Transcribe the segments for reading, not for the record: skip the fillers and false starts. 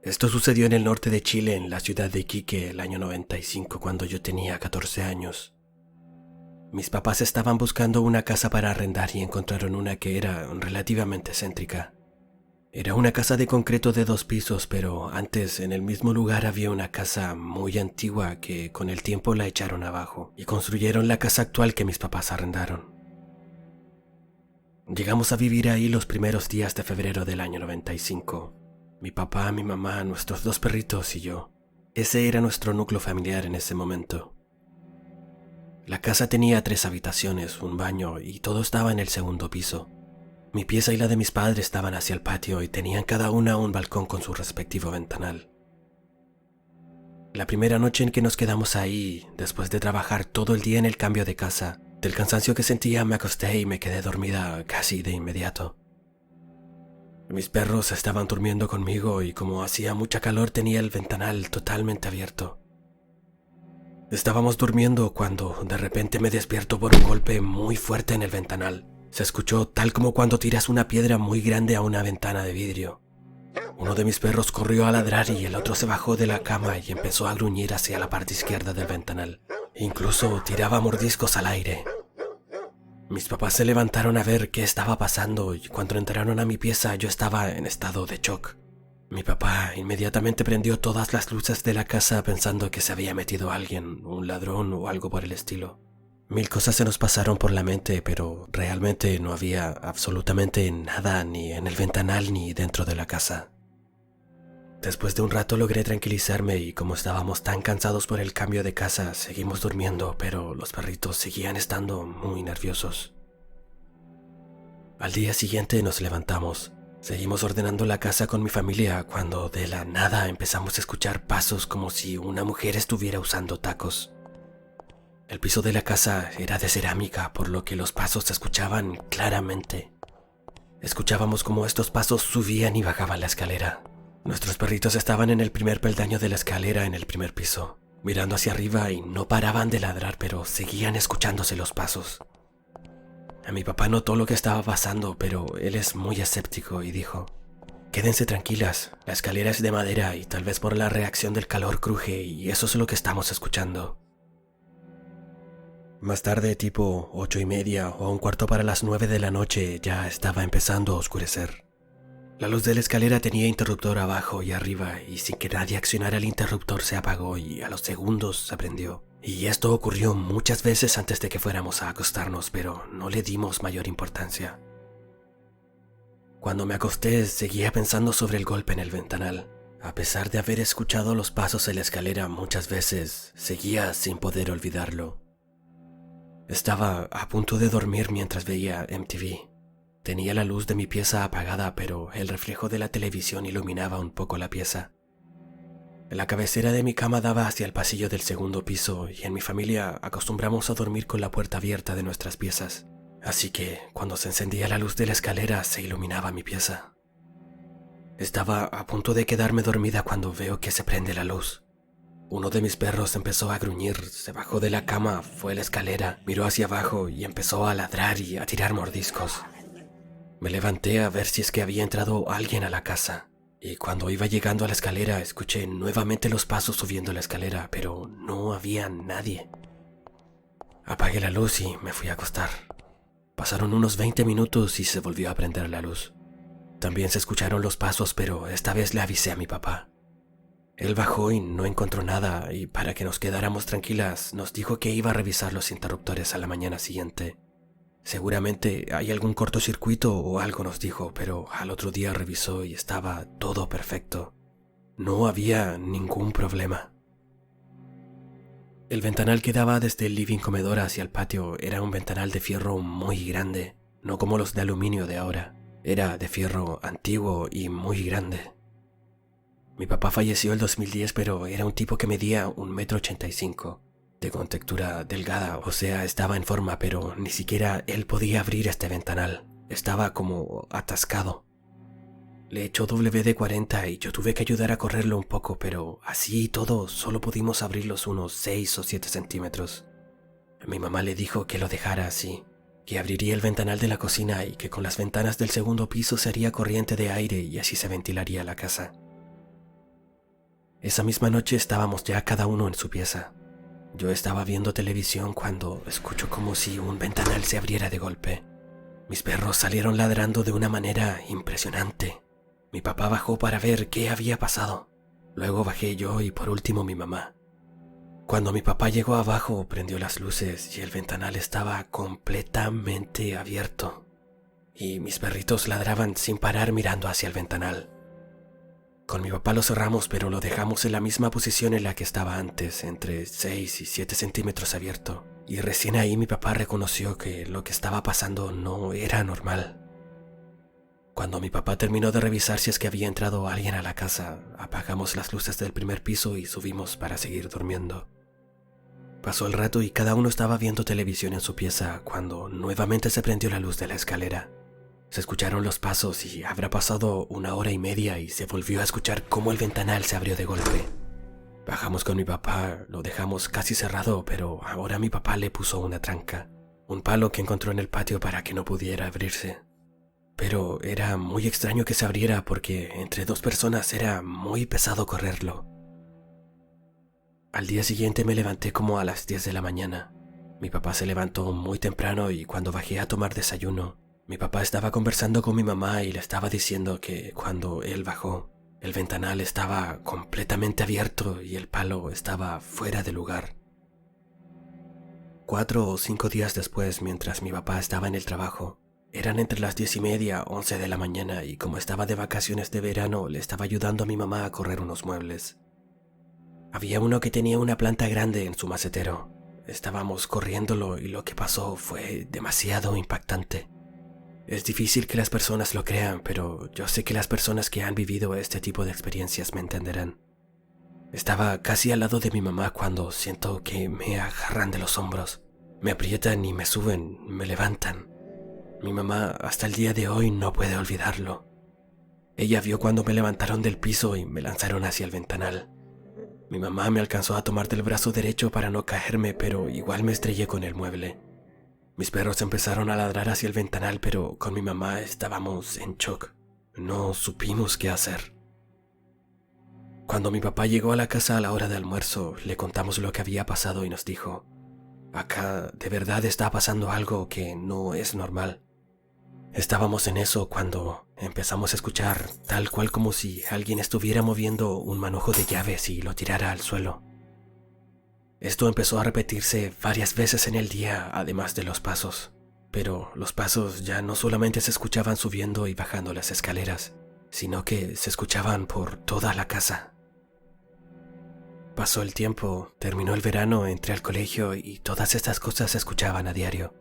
Esto sucedió en el norte de Chile, en la ciudad de Iquique, el año 95, cuando yo tenía 14 años. Mis papás estaban buscando una casa para arrendar y encontraron una que era relativamente céntrica. Era una casa de concreto de 2 pisos, pero antes en el mismo lugar había una casa muy antigua que con el tiempo la echaron abajo y construyeron la casa actual que mis papás arrendaron. Llegamos a vivir ahí los primeros días de febrero del año 95. Mi papá, mi mamá, nuestros 2 perritos y yo. Ese era nuestro núcleo familiar en ese momento. La casa tenía 3 habitaciones, un baño y todo estaba en el segundo piso. Mi pieza y la de mis padres estaban hacia el patio y tenían cada una un balcón con su respectivo ventanal. La primera noche en que nos quedamos ahí, después de trabajar todo el día en el cambio de casa, del cansancio que sentía me acosté y me quedé dormida casi de inmediato. Mis perros estaban durmiendo conmigo y como hacía mucha calor tenía el ventanal totalmente abierto. Estábamos durmiendo cuando de repente me despierto por un golpe muy fuerte en el ventanal. Se escuchó tal como cuando tiras una piedra muy grande a una ventana de vidrio. Uno de mis perros corrió a ladrar y el otro se bajó de la cama y empezó a gruñir hacia la parte izquierda del ventanal. Incluso tiraba mordiscos al aire. Mis papás se levantaron a ver qué estaba pasando y cuando entraron a mi pieza yo estaba en estado de shock. Mi papá inmediatamente prendió todas las luces de la casa pensando que se había metido alguien, un ladrón o algo por el estilo. 1000 cosas se nos pasaron por la mente, pero realmente no había absolutamente nada ni en el ventanal ni dentro de la casa. Después de un rato logré tranquilizarme y como estábamos tan cansados por el cambio de casa, seguimos durmiendo, pero los perritos seguían estando muy nerviosos. Al día siguiente nos levantamos. Seguimos ordenando la casa con mi familia cuando de la nada empezamos a escuchar pasos como si una mujer estuviera usando tacos. El piso de la casa era de cerámica, por lo que los pasos se escuchaban claramente. Escuchábamos cómo estos pasos subían y bajaban la escalera. Nuestros perritos estaban en el primer peldaño de la escalera en el primer piso, mirando hacia arriba y no paraban de ladrar, pero seguían escuchándose los pasos. A mi papá notó lo que estaba pasando, pero él es muy escéptico y dijo: «Quédense tranquilas, la escalera es de madera y tal vez por la reacción del calor cruje y eso es lo que estamos escuchando». Más tarde, tipo 8:30 o un cuarto para las 9 de la noche, ya estaba empezando a oscurecer. La luz de la escalera tenía interruptor abajo y arriba y sin que nadie accionara el interruptor se apagó y a los segundos se prendió. Y esto ocurrió muchas veces antes de que fuéramos a acostarnos, pero no le dimos mayor importancia. Cuando me acosté, seguía pensando sobre el golpe en el ventanal. A pesar de haber escuchado los pasos en la escalera muchas veces, seguía sin poder olvidarlo. Estaba a punto de dormir mientras veía MTV. Tenía la luz de mi pieza apagada, pero el reflejo de la televisión iluminaba un poco la pieza. La cabecera de mi cama daba hacia el pasillo del segundo piso y en mi familia acostumbramos a dormir con la puerta abierta de nuestras piezas. Así que cuando se encendía la luz de la escalera se iluminaba mi pieza. Estaba a punto de quedarme dormida cuando veo que se prende la luz. Uno de mis perros empezó a gruñir, se bajó de la cama, fue a la escalera, miró hacia abajo y empezó a ladrar y a tirar mordiscos. Me levanté a ver si es que había entrado alguien a la casa, y cuando iba llegando a la escalera escuché nuevamente los pasos subiendo la escalera, pero no había nadie. Apagué la luz y me fui a acostar. Pasaron unos 20 minutos y se volvió a prender la luz. También se escucharon los pasos, pero esta vez le avisé a mi papá. Él bajó y no encontró nada, y para que nos quedáramos tranquilas, nos dijo que iba a revisar los interruptores a la mañana siguiente. Seguramente hay algún cortocircuito o algo, nos dijo, pero al otro día revisó y estaba todo perfecto. No había ningún problema. El ventanal que daba desde el living comedor hacia el patio era un ventanal de fierro muy grande, no como los de aluminio de ahora. Era de fierro antiguo y muy grande. Mi papá falleció el 2010, pero era un tipo que medía 1,85 m, de contextura delgada, o sea, estaba en forma, pero ni siquiera él podía abrir este ventanal. Estaba como atascado. Le echó WD-40 y yo tuve que ayudar a correrlo un poco, pero así y todo solo pudimos abrirlos unos 6 o 7 centímetros. Mi mamá le dijo que lo dejara así, que abriría el ventanal de la cocina y que con las ventanas del segundo piso se haría corriente de aire y así se ventilaría la casa. Esa misma noche estábamos ya cada uno en su pieza. Yo estaba viendo televisión cuando escucho como si un ventanal se abriera de golpe. Mis perros salieron ladrando de una manera impresionante. Mi papá bajó para ver qué había pasado. Luego bajé yo y por último mi mamá. Cuando mi papá llegó abajo, prendió las luces y el ventanal estaba completamente abierto. Y mis perritos ladraban sin parar mirando hacia el ventanal. Con mi papá lo cerramos, pero lo dejamos en la misma posición en la que estaba antes, entre 6 y 7 centímetros abierto. Y recién ahí mi papá reconoció que lo que estaba pasando no era normal. Cuando mi papá terminó de revisar si es que había entrado alguien a la casa, apagamos las luces del primer piso y subimos para seguir durmiendo. Pasó el rato y cada uno estaba viendo televisión en su pieza cuando nuevamente se prendió la luz de la escalera. Se escucharon los pasos y habrá pasado 1 hora y media y se volvió a escuchar cómo el ventanal se abrió de golpe. Bajamos con mi papá, lo dejamos casi cerrado, pero ahora mi papá le puso una tranca, un palo que encontró en el patio para que no pudiera abrirse. Pero era muy extraño que se abriera porque entre 2 personas era muy pesado correrlo. Al día siguiente me levanté como a las 10 de la mañana. Mi papá se levantó muy temprano y cuando bajé a tomar desayuno, mi papá estaba conversando con mi mamá y le estaba diciendo que cuando él bajó, el ventanal estaba completamente abierto y el palo estaba fuera de lugar. 4 o 5 días después, mientras mi papá estaba en el trabajo, eran entre las 10:30, 11 de la mañana y como estaba de vacaciones de verano, le estaba ayudando a mi mamá a correr unos muebles. Había uno que tenía una planta grande en su macetero. Estábamos corriéndolo y lo que pasó fue demasiado impactante. Es difícil que las personas lo crean, pero yo sé que las personas que han vivido este tipo de experiencias me entenderán. Estaba casi al lado de mi mamá cuando siento que me agarran de los hombros. Me aprietan y me suben, me levantan. Mi mamá hasta el día de hoy no puede olvidarlo. Ella vio cuando me levantaron del piso y me lanzaron hacia el ventanal. Mi mamá me alcanzó a tomar del brazo derecho para no caerme, pero igual me estrellé con el mueble. Mis perros empezaron a ladrar hacia el ventanal, pero con mi mamá estábamos en shock. No supimos qué hacer. Cuando mi papá llegó a la casa a la hora de almuerzo, le contamos lo que había pasado y nos dijo: acá de verdad está pasando algo que no es normal. Estábamos en eso cuando empezamos a escuchar tal cual como si alguien estuviera moviendo un manojo de llaves y lo tirara al suelo. Esto empezó a repetirse varias veces en el día, además de los pasos. Pero los pasos ya no solamente se escuchaban subiendo y bajando las escaleras, sino que se escuchaban por toda la casa. Pasó el tiempo, terminó el verano, entré al colegio y todas estas cosas se escuchaban a diario.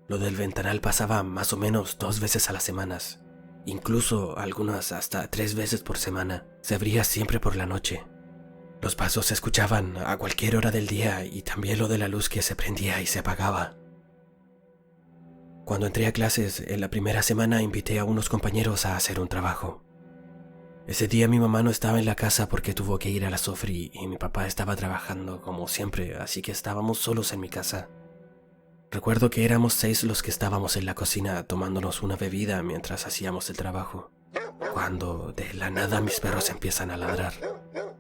Lo del ventanal pasaba más o menos 2 veces a las semanas, incluso algunas hasta 3 veces por semana. Se abría siempre por la noche. Los pasos se escuchaban a cualquier hora del día y también lo de la luz que se prendía y se apagaba. Cuando entré a clases, en la primera semana invité a unos compañeros a hacer un trabajo. Ese día mi mamá no estaba en la casa porque tuvo que ir a la Sofri y mi papá estaba trabajando como siempre, así que estábamos solos en mi casa. Recuerdo que éramos 6 los que estábamos en la cocina tomándonos una bebida mientras hacíamos el trabajo, cuando de la nada mis perros empiezan a ladrar.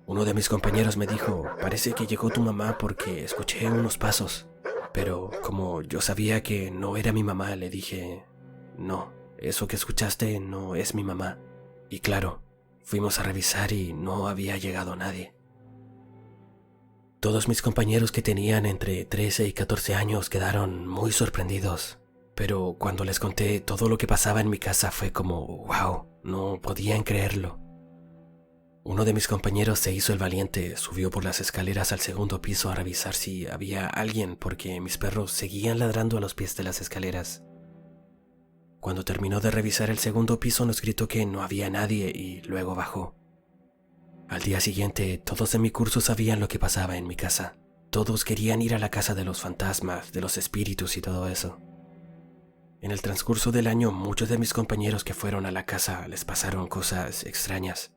Uno de mis compañeros me dijo: parece que llegó tu mamá porque escuché unos pasos. Pero como yo sabía que no era mi mamá, le dije: no, eso que escuchaste no es mi mamá. Y claro, fuimos a revisar y no había llegado nadie. Todos mis compañeros que tenían entre 13 y 14 años quedaron muy sorprendidos, pero cuando les conté todo lo que pasaba en mi casa fue como wow, no podían creerlo. Uno de mis compañeros se hizo el valiente, subió por las escaleras al segundo piso a revisar si había alguien porque mis perros seguían ladrando a los pies de las escaleras. Cuando terminó de revisar el segundo piso nos gritó que no había nadie y luego bajó. Al día siguiente, todos en mi curso sabían lo que pasaba en mi casa. Todos querían ir a la casa de los fantasmas, de los espíritus y todo eso. En el transcurso del año, muchos de mis compañeros que fueron a la casa les pasaron cosas extrañas.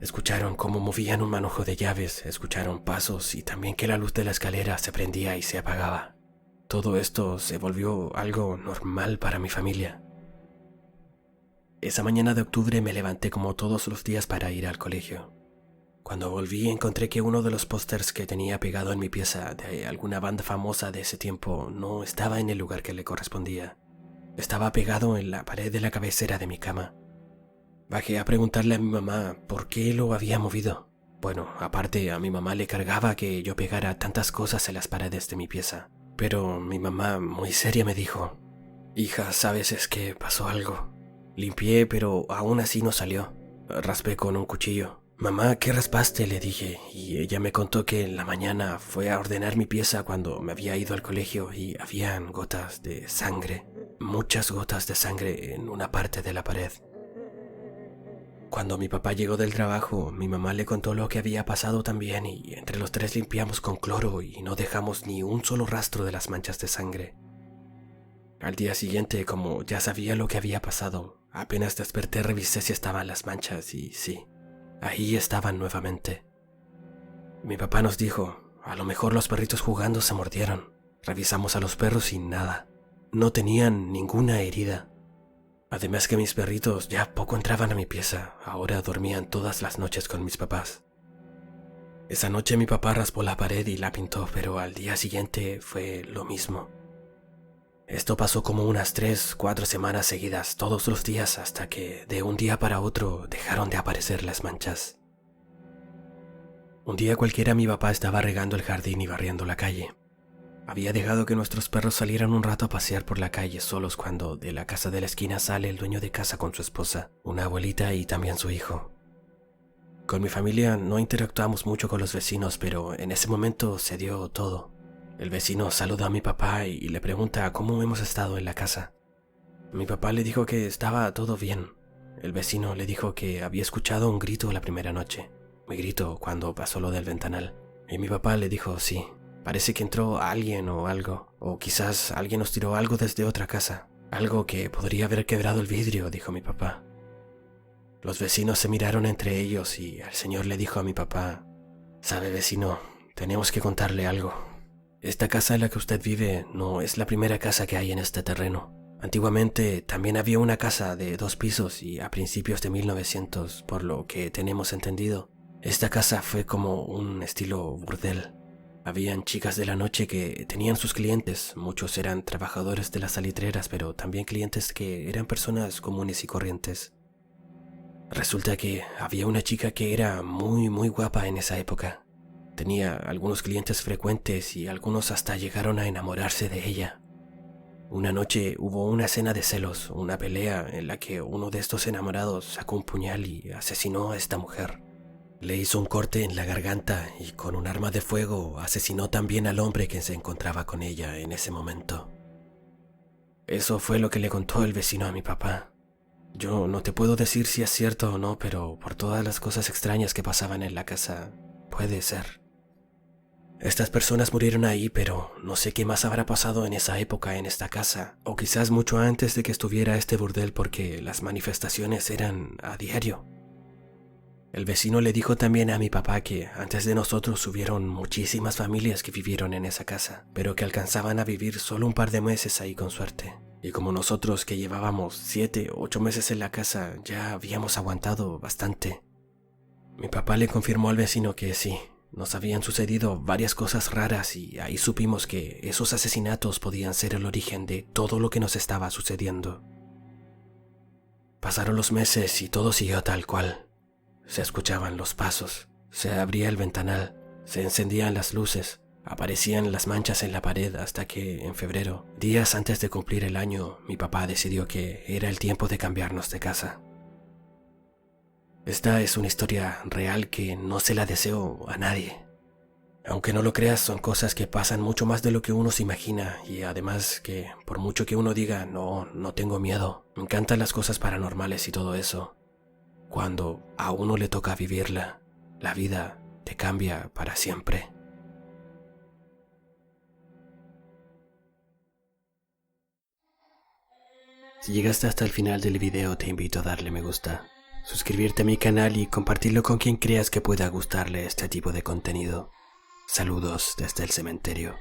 Escucharon cómo movían un manojo de llaves, escucharon pasos y también que la luz de la escalera se prendía y se apagaba. Todo esto se volvió algo normal para mi familia. Esa mañana de octubre me levanté como todos los días para ir al colegio. Cuando volví encontré que uno de los pósters que tenía pegado en mi pieza de alguna banda famosa de ese tiempo no estaba en el lugar que le correspondía. Estaba pegado en la pared de la cabecera de mi cama. Bajé a preguntarle a mi mamá por qué lo había movido. Bueno, aparte a mi mamá le cargaba que yo pegara tantas cosas en las paredes de mi pieza. Pero mi mamá muy seria me dijo: hija, ¿sabes? Es que pasó algo. Limpié, pero aún así no salió. Raspé con un cuchillo. Mamá, ¿qué raspaste?, le dije, y ella me contó que en la mañana fue a ordenar mi pieza cuando me había ido al colegio y habían gotas de sangre, muchas gotas de sangre en una parte de la pared. Cuando mi papá llegó del trabajo, mi mamá le contó lo que había pasado también y entre los tres limpiamos con cloro y no dejamos ni un solo rastro de las manchas de sangre. Al día siguiente, como ya sabía lo que había pasado, apenas desperté revisé si estaban las manchas y sí, ahí estaban nuevamente. Mi papá nos dijo: a lo mejor los perritos jugando se mordieron. Revisamos a los perros sin nada. No tenían ninguna herida. Además que mis perritos ya poco entraban a mi pieza, ahora dormían todas las noches con mis papás. Esa noche mi papá raspó la pared y la pintó, pero al día siguiente fue lo mismo. Esto pasó como unas 3-4 semanas seguidas, todos los días, hasta que de un día para otro dejaron de aparecer las manchas. Un día cualquiera mi papá estaba regando el jardín y barriendo la calle. Había dejado que nuestros perros salieran un rato a pasear por la calle solos cuando de la casa de la esquina sale el dueño de casa con su esposa, una abuelita y también su hijo. Con mi familia no interactuamos mucho con los vecinos, pero en ese momento se dio todo. El vecino saluda a mi papá y le pregunta cómo hemos estado en la casa. Mi papá le dijo que estaba todo bien. El vecino le dijo que había escuchado un grito la primera noche. Mi grito cuando pasó lo del ventanal. Y mi papá le dijo: sí, parece que entró alguien o algo. O quizás alguien nos tiró algo desde otra casa. Algo que podría haber quebrado el vidrio, dijo mi papá. Los vecinos se miraron entre ellos y el señor le dijo a mi papá: sabe, vecino, tenemos que contarle algo. Esta casa en la que usted vive no es la primera casa que hay en este terreno. Antiguamente también había una casa de 2 pisos y a principios de 1900, por lo que tenemos entendido, esta casa fue como un estilo burdel. Habían chicas de la noche que tenían sus clientes, muchos eran trabajadores de las salitreras, pero también clientes que eran personas comunes y corrientes. Resulta que había una chica que era muy guapa en esa época. Tenía algunos clientes frecuentes y algunos hasta llegaron a enamorarse de ella. Una noche hubo una escena de celos, una pelea en la que uno de estos enamorados sacó un puñal y asesinó a esta mujer. Le hizo un corte en la garganta y con un arma de fuego asesinó también al hombre que se encontraba con ella en ese momento. Eso fue lo que le contó el vecino a mi papá. Yo no te puedo decir si es cierto o no, pero por todas las cosas extrañas que pasaban en la casa, puede ser. Estas personas murieron ahí, pero no sé qué más habrá pasado en esa época en esta casa, o quizás mucho antes de que estuviera este burdel, porque las manifestaciones eran a diario. El vecino le dijo también a mi papá que antes de nosotros hubieron muchísimas familias que vivieron en esa casa, pero que alcanzaban a vivir solo un par de meses ahí con suerte. Y como nosotros que llevábamos 7 u 8 meses en la casa, ya habíamos aguantado bastante. Mi papá le confirmó al vecino que sí, nos habían sucedido varias cosas raras y ahí supimos que esos asesinatos podían ser el origen de todo lo que nos estaba sucediendo. Pasaron los meses y todo siguió tal cual. Se escuchaban los pasos, se abría el ventanal, se encendían las luces, aparecían las manchas en la pared hasta que en febrero, días antes de cumplir el año, mi papá decidió que era el tiempo de cambiarnos de casa. Esta es una historia real que no se la deseo a nadie. Aunque no lo creas, son cosas que pasan mucho más de lo que uno se imagina y además que por mucho que uno diga no tengo miedo, me encantan las cosas paranormales y todo eso. Cuando a uno le toca vivirla, la vida te cambia para siempre. Si llegaste hasta el final del video, te invito a darle me gusta, suscribirte a mi canal y compartirlo con quien creas que pueda gustarle este tipo de contenido. Saludos desde el cementerio.